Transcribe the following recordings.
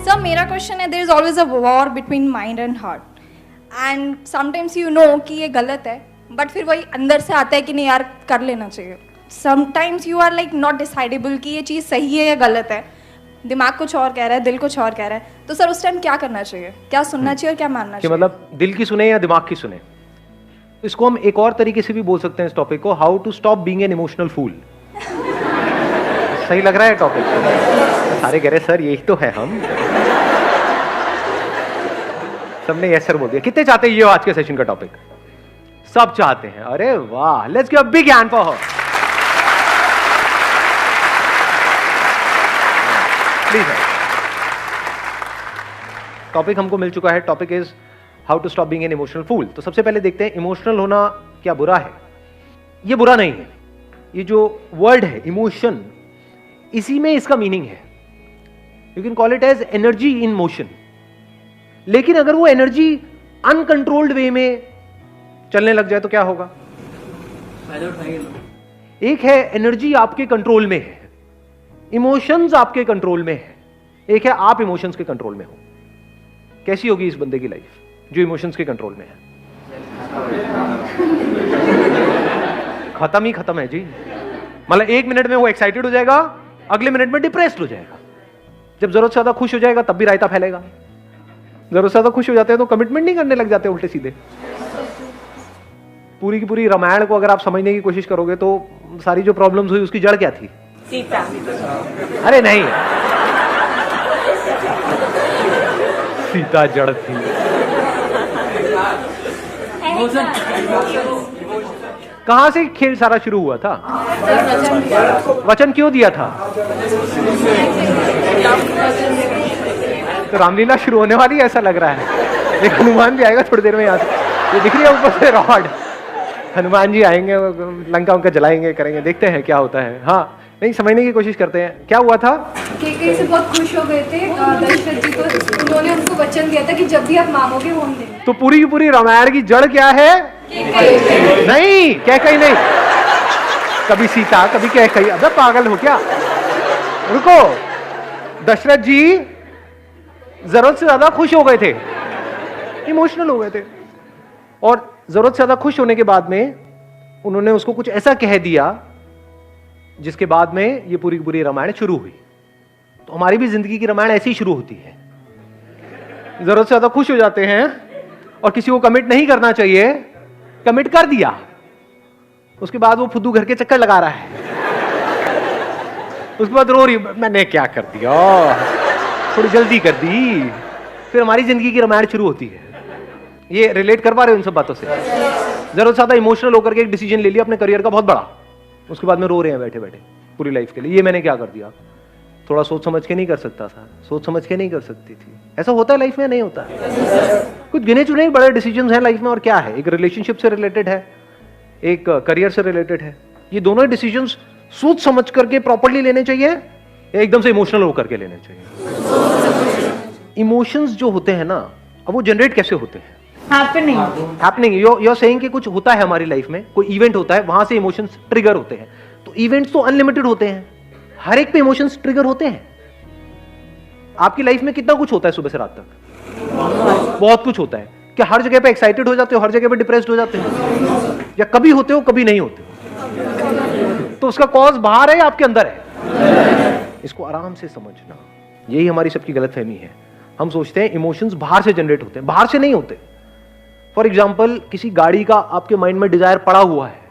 Sir मेरा question है, there is always a war between mind and heart and sometimes you know कि ये गलत है बट फिर वही अंदर से आता है कि नहीं यार कर लेना चाहिए. Sometimes you are like not decidable कि ये चीज़ सही है या गलत है. दिमाग कुछ और कह रहा है, दिल कुछ और कह रहा है. तो सर उस टाइम क्या करना चाहिए, क्या सुनना चाहिए और क्या मानना चाहिए? मतलब दिल की सुने या दिमाग की सुने. इसको हम एक और तरीके से भी बोल सकते हैं इस टॉपिक को, how to stop being an emotional fool. सही लग रहा है टॉपिक? सारे कह रहे सर यही तो है हम. सबने यस सर बोल दिया. कितने चाहते हैं ये आज के सेशन का टॉपिक? सब चाहते हैं. अरे वाह, let's give a big hand for her. Please. Topic हमको मिल चुका है. Topic is how to stop being an emotional fool. तो सबसे पहले देखते हैं इमोशनल होना क्या बुरा है. ये बुरा नहीं है. ये जो वर्ड है इमोशन, इसी में इसका मीनिंग है. You can call it as energy in motion. लेकिन अगर वो एनर्जी अनकंट्रोल्ड वे में चलने लग जाए तो क्या होगा? एक है एनर्जी आपके कंट्रोल में है, इमोशंस आपके कंट्रोल में है. एक है आप इमोशंस के कंट्रोल में हो. कैसी होगी इस बंदे की लाइफ जो इमोशंस के कंट्रोल में है? खत्म ही खत्म है जी. मतलब एक मिनट में वो एक्साइटेड हो जाएगा, अगले मिनट में डिप्रेस्ड हो जाएगा. जब जरूरत से ज्यादा खुश हो जाएगा तब भी रायता फैलेगा. जरूरत से ज्यादा खुश हो जाते हैं तो कमिटमेंट नहीं करने लग जाते उल्टे सीधे. पूरी की पूरी रामायण को अगर आप समझने की कोशिश करोगे तो सारी जो प्रॉब्लम्स हुई उसकी जड़ क्या थी? सीता. अरे नहीं, सीता जड़ थी. कहां से खेल सारा शुरू हुआ था? वचन क्यों दिया था? तो रामलीला शुरू होने वाली ऐसा लग रहा है. एक हनुमान भी आएगा थोड़ी देर में. यहाँ से ये दिख रही है ऊपर से रॉड. हनुमान जी आएंगे, लंका उनका जलाएंगे, करेंगे. देखते हैं क्या होता है. हाँ, नहीं समझने की कोशिश करते हैं क्या हुआ था. केकई से बहुत खुश हो गए थे दशरथ जी, तो उन्होंने उनको वचन दिया था कि जब भी आप मांगोगे वो हम देंगे. तो पूरी की पूरी रामायण की जड़ क्या है? नहीं, कैकई नहीं. कभी सीता, कभी कैकई. अबे पागल हो क्या? रुको. दशरथ जी जरूरत से ज्यादा खुश हो गए थे, इमोशनल हो गए थे. और जरूरत से ज्यादा खुश होने के बाद में उन्होंने उसको कुछ ऐसा कह दिया जिसके बाद में ये पूरी पूरी रामायण शुरू हुई. तो हमारी भी जिंदगी की रामायण ऐसी ही शुरू होती है. जरूरत से ज्यादा खुश हो जाते हैं और किसी को कमिट नहीं करना चाहिए, कमिट कर दिया, उसके बाद वो फुद्दू घर के चक्कर लगा रहा है. उसके बाद रो रही, मैंने क्या कर दिया, थोड़ी जल्दी कर दी. फिर हमारी जिंदगी की रामायण शुरू होती है. ये रिलेट कर पा रहे हो इन सब बातों से? जरूरत से ज्यादा इमोशनल होकर के एक डिसीजन ले लिया अपने करियर का बहुत बड़ा, उसके बाद में रो रहे हैं बैठे बैठे पूरी लाइफ के लिए. ये मैंने क्या कर दिया. थोड़ा सोच समझ के नहीं कर सकता था, सोच समझ के नहीं कर सकती थी. ऐसा होता है लाइफ में? नहीं होता. कुछ गिने चुने बड़े डिसीजंस हैं लाइफ में. और क्या है, एक रिलेशनशिप से रिलेटेड है, एक करियर से रिलेटेड है. ये दोनों डिसीजंस सोच समझ करके प्रॉपर्ली लेने चाहिए या एकदम से इमोशनल होकर के लेने चाहिए? इमोशंस जो होते हैं ना, अब वो जनरेट कैसे होते हैं? हैपनिंग. यू आर सेइंग कि कुछ होता है हमारी लाइफ में, कोई इवेंट होता है, वहां से इमोशंस ट्रिगर होते हैं. तो इवेंट्स तो अनलिमिटेड होते हैं, हर एक पे इमोशंस ट्रिगर होते हैं. आपकी लाइफ में कितना कुछ होता है सुबह से रात तक? बहुत कुछ होता है. क्या हर जगह पे एक्साइटेड हो जाते हो, हर जगह पे डिप्रेस्ड हो जाते हो, या कभी होते हो कभी नहीं होते हो? तो उसका कॉज बाहर है या आपके अंदर है? इसको आराम से समझना. यही हमारी सबकी गलतफहमी है. हम सोचते हैं इमोशंस बाहर से जनरेट होते हैं, बाहर से नहीं होते. फॉर एग्जाम्पल, किसी गाड़ी का आपके माइंड में डिजायर पड़ा हुआ है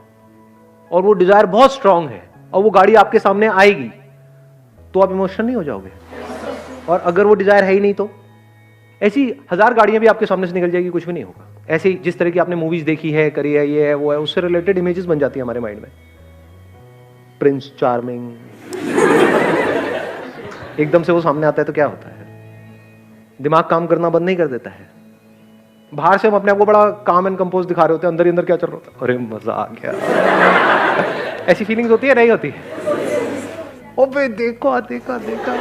और वो डिजायर बहुत स्ट्रांग है और वो गाड़ी आपके सामने आएगी तो आप इमोशनल नहीं हो जाओगे? और अगर वो डिजायर है ही नहीं तो? ऐसी 1000 गाड़ियां भी आपके सामने से निकल जाएगी, कुछ भी नहीं होगा. ऐसे जिस तरह की आपने मूवीज देखी है, करी है, ये है वो है, उससे रिलेटेड इमेजेस बन जाती है हमारे माइंड में. प्रिंस चार्मिंग, एकदम से वो सामने आता है तो क्या होता है? दिमाग काम करना बंद नहीं कर देता है. बाहर से हम अपने आप को बड़ा काम एंड कंपोज दिखा रहे होते हैं, अंदर ही अंदर क्या चल रहा होता है? अरे मजा आ गया. ऐसी फीलिंग्स होती है? नहीं होती? ओबे देखो, देखा देखा,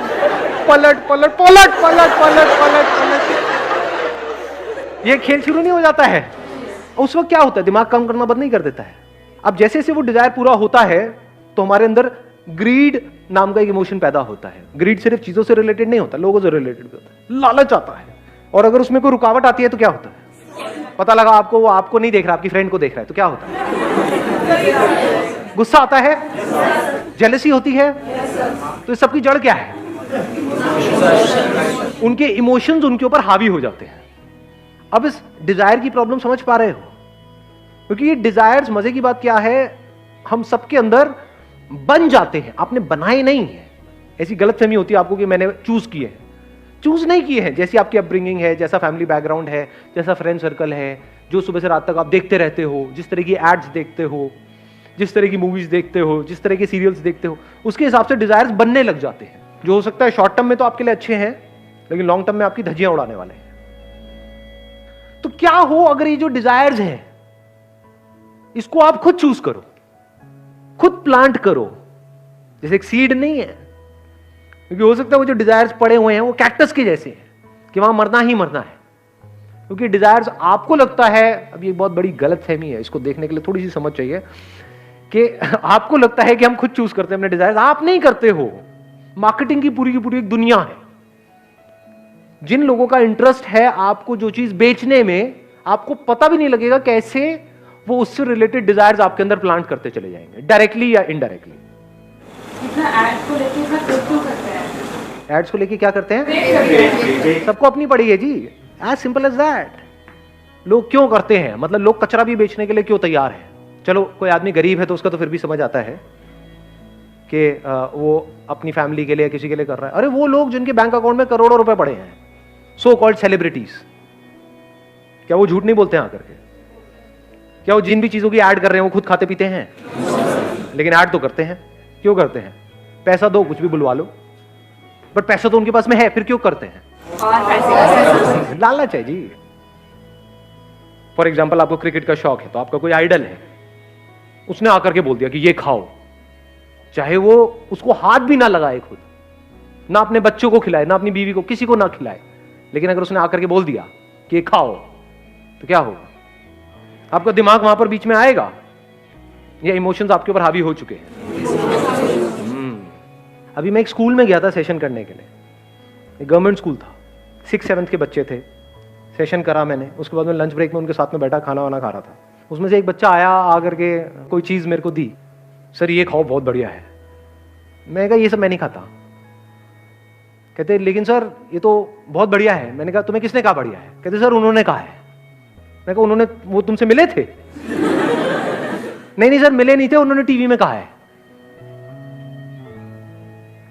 पलट पलट पलट पलट पलट पलट पलट. ये खेल शुरू नहीं हो जाता है. उस वक्त क्या होता है? दिमाग काम करना बंद नहीं कर देता है. अब जैसे जैसे वो डिजायर पूरा होता है तो हमारे अंदर ग्रीड नाम का एक इमोशन पैदा होता है. ग्रीड सिर्फ चीजों से रिलेटेड नहीं होता, लोगों से रिलेटेड भी होता है. लालच आता है, और अगर उसमें कोई रुकावट आती है तो क्या होता है? पता लगा आपको वो आपको नहीं देख रहा, आपकी फ्रेंड को देख रहा है, तो क्या होता है? गुस्सा आता है, जेलसी होती है। तो इस सबकी जड़ क्या है? उनके इमोशंस उनके ऊपर हावी हो जाते हैं। अब इस डिजायर की प्रॉब्लम समझ पा रहे हो? क्योंकि ये डिजायर्स, मजे की बात क्या है, हम सबके अंदर बन जाते हैं, आपने बनाए नहीं है। ऐसी गलतफहमी होती है आपको कि मैंने चूज किए हैं, चूज नहीं किए हैं। जैसी आपकी अपब्रिंगिंग है, जैसा फैमिली बैकग्राउंड है, जैसा फ्रेंड सर्कल है, जो सुबह से रात तक आप देखते रहते हो, जिस तरह की एड्स देखते हो, जिस तरह की मूवीज देखते हो, जिस तरह के सीरियल्स देखते हो, उसके हिसाब से डिजायर्स बनने लग जाते हैं, जो हो सकता है शॉर्ट टर्म में तो आपके लिए अच्छे हैं, लेकिन लॉन्ग टर्म में आपकी धज्जियां उड़ाने वाले हैं। तो क्या हो अगर ये जो डिजायर्स हैं, इसको आप खुद चूज करो, खुद प्लांट करो, जैसे एक सीड नहीं है। क्योंकि हो सकता है वो जो डिजायर्स पड़े हुए हैं वो कैक्टस के जैसे हैं कि वहां मरना ही मरना है। क्योंकि डिजायर्स आपको लगता है, अब ये बहुत बड़ी गलतफहमी है, इसको देखने के लिए थोड़ी सी समझ चाहिए, कि आपको लगता है कि हम खुद चूज करते हैं अपने डिजायर्स। आप नहीं करते हो, मार्केटिंग की पूरी एक दुनिया है। जिन लोगों का इंटरेस्ट है आपको जो चीज बेचने में, आपको पता भी नहीं लगेगा कैसे वो उससे रिलेटेड डिजायर्स आपके अंदर प्लांट करते चले जाएंगे, डायरेक्टली या इनडायरेक्टली। एड्स को लेके इतना क्यों करते हैं? एड्स को लेके क्या करते हैं? सबको अपनी पड़ी है जी, एज सिंपल एज दैट। लोग क्यों करते हैं, मतलब लोग कचरा भी बेचने के लिए क्यों तैयार है? चलो कोई आदमी गरीब है तो उसका तो फिर भी समझ आता है कि वो अपनी फैमिली के लिए, किसी के लिए कर रहा है। अरे वो लोग जिनके बैंक अकाउंट में करोड़ों रुपए पड़े हैं, सो कॉल्ड सेलिब्रिटीज, क्या वो झूठ नहीं बोलते हैं आकर के? क्या वो जिन भी चीजों की ऐड कर रहे हैं वो खुद खाते पीते हैं? लेकिन ऐड तो करते हैं। क्यों करते हैं? पैसा दो, कुछ भी बुलवा लो, बट पैसा तो उनके पास में है, फिर क्यों करते हैं? लालच है जी। फॉर एग्जाम्पल, आपको क्रिकेट का शौक है, तो आपका कोई आइडल है, उसने आकर के बोल दिया कि ये खाओ, चाहे वो उसको हाथ भी ना लगाए खुद, ना अपने बच्चों को खिलाए, ना अपनी बीवी को, किसी को ना खिलाए, लेकिन अगर उसने आकर के बोल दिया कि ये खाओ, तो क्या होगा? आपका दिमाग वहां पर बीच में आएगा, या इमोशंस आपके ऊपर हावी हो चुके हैं? अभी मैं एक स्कूल में गया था सेशन करने के लिए, एक गवर्नमेंट स्कूल था, 6th-7th के बच्चे थे। सेशन करा मैंने, उसके बाद में लंच ब्रेक में उनके साथ में बैठा, खाना वाना खा रहा था। उसमें से एक बच्चा आया, आकर के कोई चीज़ मेरे को दी, सर ये खाओ बहुत बढ़िया है। मैं कहा ये सब मैं नहीं खाता। कहते लेकिन सर ये तो बहुत बढ़िया है। मैंने कहा तुम्हें किसने कहा बढ़िया है? कहते सर उन्होंने कहा है। मैं कहा उन्होंने, वो तुमसे मिले थे? नहीं सर मिले नहीं थे, उन्होंने टीवी में कहा है।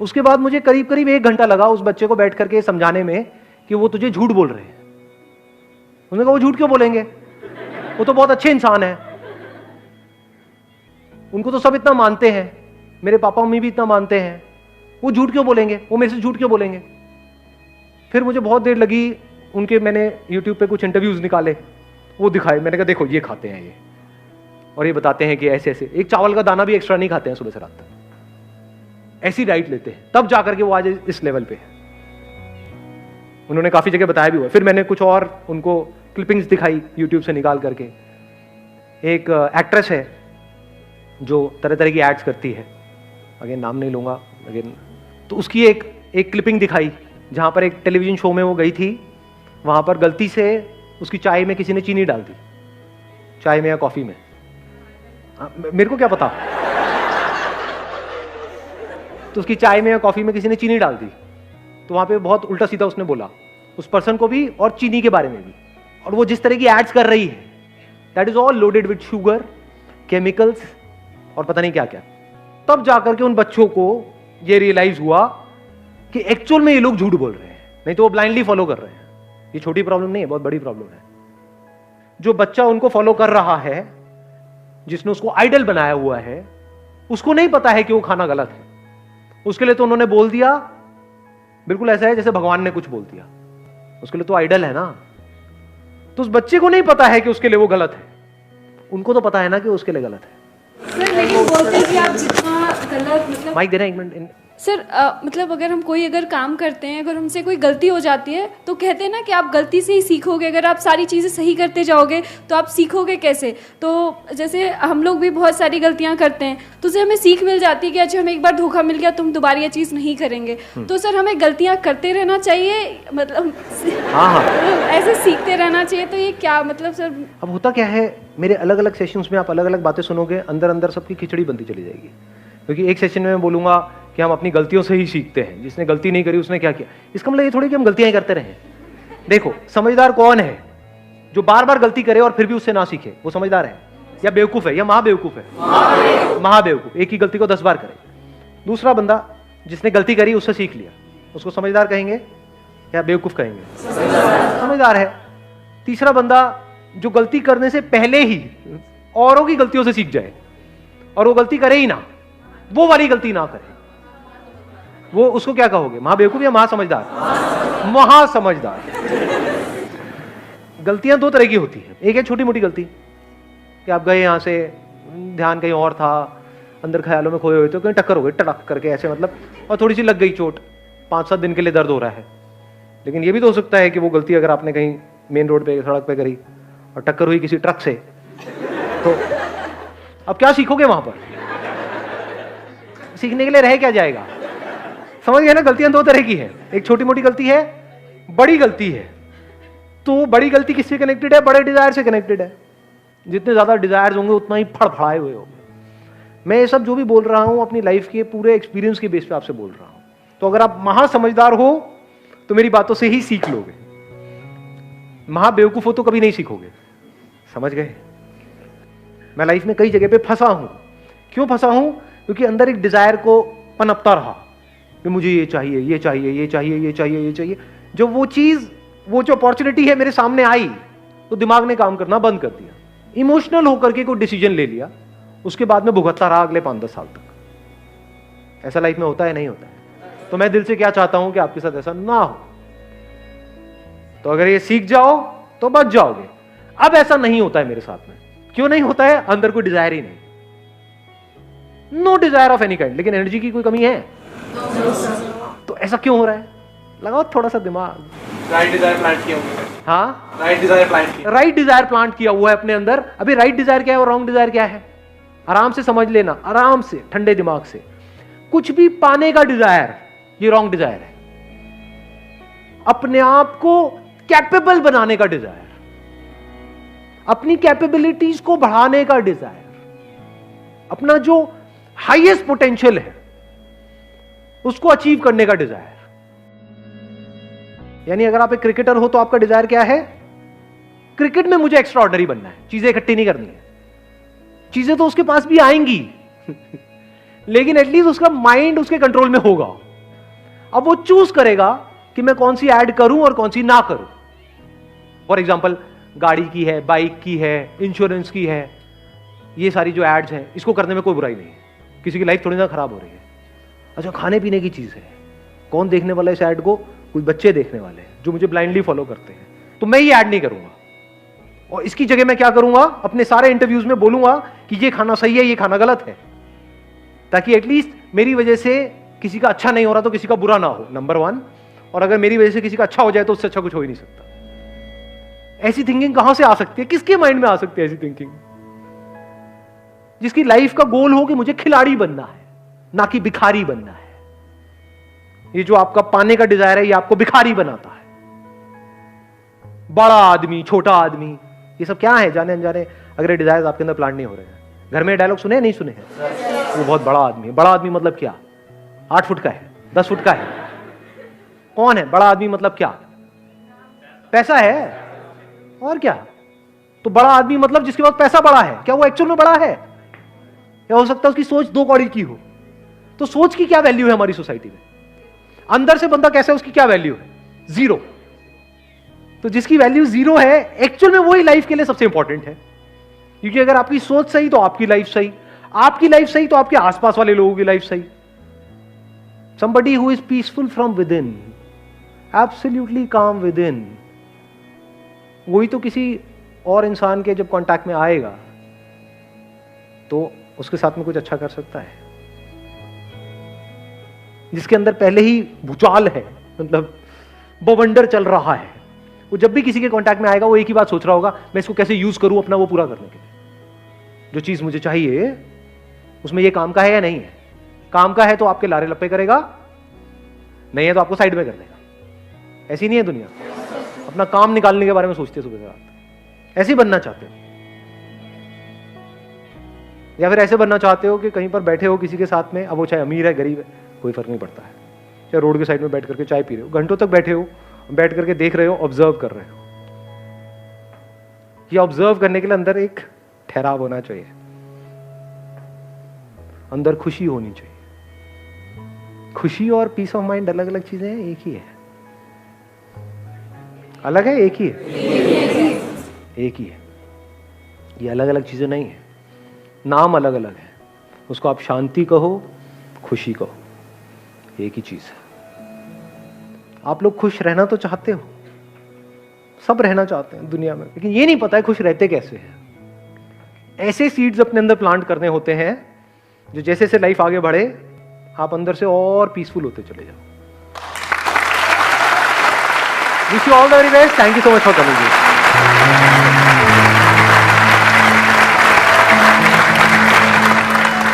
उसके बाद मुझे करीब 1 घंटा लगा उस बच्चे को बैठ करके समझाने में कि वो तुझे झूठ बोल रहे हैं। उन्होंने कहा वो झूठ क्यों बोलेंगे, वो तो बहुत अच्छे इंसान है, उनको तो सब इतना मानते हैं, मेरे पापा मम्मी भी इतना मानते हैं, वो झूठ क्यों बोलेंगे, वो मेरे से झूठ क्यों बोलेंगे? फिर मुझे बहुत देर लगी, उनके मैंने YouTube पे कुछ इंटरव्यूज निकाले, वो दिखाए। मैंने कहा देखो ये खाते हैं ये, और ये बताते हैं कि ऐसे ऐसे, एक चावल का दाना भी एक्स्ट्रा नहीं खाते हैं सुबह से रात तक, ऐसी डाइट लेते हैं, तब जाकर के वो आज इस लेवल पे है। उन्होंने काफी जगह बताया भी हुआ। फिर मैंने कुछ और उनको क्लिपिंग्स दिखाई YouTube से निकाल करके। एक एक्ट्रेस है जो तरह तरह की एड्स करती है, अगेन नाम नहीं लूंगा, अगेन, तो उसकी एक क्लिपिंग दिखाई जहां पर एक टेलीविजन शो में वो गई थी, वहां पर गलती से उसकी चाय में किसी ने चीनी डाल दी, चाय में या कॉफी में, मेरे को क्या पता। तो उसकी चाय में या कॉफी में किसी ने चीनी डाल दी, तो वहां पे बहुत उल्टा सीधा उसने बोला उस पर्सन को भी और चीनी के बारे में भी। और वो जिस तरह की एड्स कर रही है, that is all loaded with sugar, chemicals और पता नहीं क्या क्या। तब जाकर के उन बच्चों को ये रियलाइज हुआ कि एक्चुअल में ये लोग झूठ बोल रहे हैं, नहीं तो वो ब्लाइंडली फॉलो कर रहे हैं। ये छोटी प्रॉब्लम नहीं है, बहुत बड़ी प्रॉब्लम है। जो बच्चा उनको फॉलो कर रहा है, जिसने उसको आइडल बनाया हुआ है, उसको नहीं पता है कि वो खाना गलत है, उसके लिए तो उन्होंने बोल दिया। बिल्कुल ऐसा है जैसे भगवान ने कुछ बोल दिया, उसके लिए तो आइडल है ना। तो उस बच्चे को नहीं पता है कि उसके लिए वो गलत है, उनको तो पता है ना कि उसके लिए गलत है। सर लेकिन बोलते हैं कि आप जितना गलत, मतलब माइक दे रहे हैं, एक मिनट। सर मतलब अगर काम करते हैं, अगर हमसे कोई गलती हो जाती है तो कहते हैं ना कि आप गलती से ही सीखोगे। अगर आप सारी चीज़ें सही करते जाओगे तो आप सीखोगे कैसे? तो जैसे हम लोग भी बहुत सारी गलतियां करते हैं तो उससे हमें सीख मिल जाती है कि अच्छा हमें एक बार धोखा मिल गया तो हम दोबारा ये चीज़ नहीं करेंगे। तो सर हमें गलतियां करते रहना चाहिए, मतलब हाँ ऐसे सीखते रहना चाहिए। तो ये क्या मतलब सर? अब होता क्या है, मेरे अलग अलग सेशंस में आप अलग अलग बातें सुनोगे, अंदर अंदर सबकी खिचड़ी बनती चली जाएगी। क्योंकि एक सेशन में मैं बोलूंगा कि हम अपनी गलतियों से ही सीखते हैं, जिसने गलती नहीं करी उसने क्या किया। इसका मतलब ये थोड़ी कि हम गलतियां ही करते रहें। देखो, समझदार कौन है? जो बार बार गलती करे और फिर भी उससे ना सीखे, वो समझदार है या बेवकूफ है या महाबेवकूफ है? महाबेवकूफ। एक ही गलती को 10 बार करे। दूसरा बंदा जिसने गलती करी उससे सीख लिया, उसको समझदार कहेंगे या बेवकूफ कहेंगे? समझदार है। तीसरा बंदा जो गलती करने से पहले ही औरों की गलतियों से सीख जाए और वो गलती करे ही ना, वो वाली गलती ना करे, वो उसको क्या कहोगे? महाबेवकूफ या महासमझदार? महासमझदार। गलतियां दो तरह की होती हैं। एक है छोटी मोटी गलती कि आप गए यहां से, ध्यान कहीं और था, अंदर ख्यालों में खोए हुए थे, कहीं टक्कर हो गई टड़क करके ऐसे, मतलब, और थोड़ी सी लग गई चोट, 5-7 दिन के लिए दर्द हो रहा है। लेकिन ये भी तो हो सकता है कि वो गलती अगर आपने कहीं मेन रोड पे, सड़क पे करी और टक्कर हुई किसी ट्रक से, तो अब क्या सीखोगे वहां पर? सीखने के लिए रह क्या जाएगा? समझ गए ना? गलतियां दो तरह की है, एक छोटी मोटी गलती है, बड़ी गलती है। तो बड़ी गलती किससे कनेक्टेड है? बड़े डिजायर से कनेक्टेड है। जितने ज्यादा डिजायर्स होंगे उतना ही फड़फड़ाए हुए होंगे। मैं ये सब जो भी बोल रहा हूं अपनी लाइफ के पूरे एक्सपीरियंस के बेस पे आपसे बोल रहा हूं। तो अगर आप महासमझदार हो तो मेरी बातों से ही सीख लोगे, महाबेवकूफ हो तो कभी नहीं सीखोगे। समझ गए? मैं लाइफ में कई जगह पे फंसा हूं। क्यों फंसा हूं? क्योंकि अंदर एक डिजायर को पनपता रहा कि मुझे ये चाहिए, ये चाहिए, ये चाहिए, ये चाहिए, ये चाहिए। जो वो चीज, वो जो अपॉर्चुनिटी है मेरे सामने आई तो दिमाग ने काम करना बंद कर दिया, इमोशनल होकर के कोई डिसीजन ले लिया, उसके बाद में भुगतता रहा अगले 5-10 साल तक। ऐसा लाइफ में होता है? नहीं होता है। तो मैं दिल से क्या चाहता हूं कि आपके साथ ऐसा ना हो। तो अगर ये सीख जाओ तो बच जाओगे। अब ऐसा नहीं होता है मेरे साथ में। क्यों नहीं होता है? अंदर कोई डिजायर ही नहीं, no desire of any kind. लेकिन एनर्जी की कोई कमी है? तो ऐसा क्यों हो रहा है? लगाओ थोड़ा सा दिमाग। राइट डिजायर प्लांट किया हुआ है। हाँ, राइट डिजायर प्लांट किया। राइट डिजायर प्लांट किया हुआ है अपने अंदर। अभी राइट डिजायर क्या है और रॉन्ग डिजायर क्या है? आराम से समझ लेना, आराम से, ठंडे दिमाग से। कुछ भी पाने का डिजायर, ये रॉन्ग डिजायर है। अपने आप को कैपेबल बनाने का डिजायर, अपनी कैपेबिलिटीज को बढ़ाने का डिजायर, अपना जो हाईएस्ट पोटेंशियल है उसको अचीव करने का डिजायर। यानी अगर आप एक क्रिकेटर हो तो आपका डिजायर क्या है? क्रिकेट में मुझे एक्स्ट्रा ऑर्डिनरी बनना है, चीजें इकट्ठी नहीं करनी है। चीजें तो उसके पास भी आएंगी लेकिन एटलीस्ट उसका माइंड उसके कंट्रोल में होगा। अब वो चूज करेगा कि मैं कौन सी ऐड करूं और कौन सी ना करूं। फॉर एग्जाम्पल, गाड़ी की है, बाइक की है, इंश्योरेंस की है, ये सारी जो एड्स हैं, इसको करने में कोई बुराई नहीं है। किसी की लाइफ थोड़ी ना खराब हो रही है। अच्छा, खाने पीने की चीज है, कौन देखने वाला है इस ऐड को? कोई बच्चे देखने वाले हैं जो मुझे ब्लाइंडली फॉलो करते हैं। तो मैं ये ऐड नहीं करूंगा, और इसकी जगह मैं क्या करूंगा? अपने सारे इंटरव्यूज में बोलूंगा कि ये खाना सही है, ये खाना गलत है, ताकि एटलीस्ट मेरी वजह से किसी का अच्छा नहीं हो रहा तो किसी का बुरा ना हो, नंबर 1। और अगर मेरी वजह से किसी का अच्छा हो जाए तो उससे अच्छा कुछ हो ही नहीं सकता। ऐसी थिंकिंग कहां से आ सकती है? किसके माइंड में आ सकती है ऐसी थिंकिंग? जिसकी लाइफ का गोल हो कि मुझे खिलाड़ी बनना है, ना कि भिखारी बनना है। ये जो आपका पाने का डिजायर है, ये आपको भिखारी बनाता है। बड़ा आदमी, छोटा आदमी, ये सब क्या है जाने अनजाने अगर ये डिजायर आपके अंदर प्लांट नहीं हो रहे हैं। घर में डायलॉग सुने नहीं सुने हैं? वो बहुत बड़ा आदमी है। बड़ा आदमी मतलब क्या? 8 फुट का है, 10 फुट का है? कौन है बड़ा आदमी? मतलब क्या? पैसा है और क्या? तो बड़ा आदमी मतलब जिसके पास पैसा बड़ा है। क्या वो एक्चुअल में बड़ा है? या हो सकता है उसकी सोच 2 कौड़ी की हो। तो सोच की क्या वैल्यू है हमारी सोसाइटी में? अंदर से बंदा कैसा है, उसकी क्या वैल्यू है? 0। तो जिसकी वैल्यू 0 है, एक्चुअल में वही लाइफ के लिए सबसे इंपॉर्टेंट है। क्योंकि अगर आपकी सोच सही तो आपकी लाइफ सही, आपकी लाइफ सही तो आपके आसपास वाले लोगों की लाइफ सही। Somebody who is peaceful from within, absolutely calm within, वही तो किसी और इंसान के जब कांटेक्ट में आएगा तो उसके साथ में कुछ अच्छा कर सकता है। जिसके अंदर पहले ही भूचाल है, मतलब बवंडर चल रहा है, वो जब भी किसी के कांटेक्ट में आएगा वो एक ही बात सोच रहा होगा, मैं इसको कैसे यूज करूं अपना वो पूरा करने के लिए। जो चीज मुझे चाहिए उसमें ये काम का है या नहीं है। काम का है तो आपके लारे लप्पे करेगा, नहीं है तो आपको साइड में कर देगा। ऐसी नहीं है दुनिया, अपना काम निकालने के बारे में सोचते सुबह से रात। ऐसे ही बनना चाहते हो, या फिर ऐसे बनना चाहते हो कि कहीं पर बैठे हो किसी के साथ में, अब वो चाहे अमीर है गरीब है कोई फर्क नहीं पड़ता है, चाहे रोड के साइड में बैठ करके चाय पी रहे हो, घंटों तक बैठे हो, बैठ करके देख रहे हो, ऑब्जर्व कर रहे हो। ये ऑब्जर्व करने के लिए अंदर एक ठहराव होना चाहिए, अंदर खुशी होनी चाहिए। खुशी और पीस ऑफ माइंड अलग अलग चीजें हैं, एक ही है। अलग है, एक ही है, एक ही है। ये अलग अलग चीजें नहीं है, नाम अलग अलग है। उसको आप शांति कहो, खुशी कहो, एक ही चीज है। आप लोग खुश रहना तो चाहते हो, सब रहना चाहते हैं दुनिया में, लेकिन ये नहीं पता है खुश रहते कैसे हैं। ऐसे सीड्स अपने अंदर प्लांट करने होते हैं जो जैसे जैसे लाइफ आगे बढ़े आप अंदर से और पीसफुल होते चले जाओ। Wish you all the very best. Thank you so much for coming.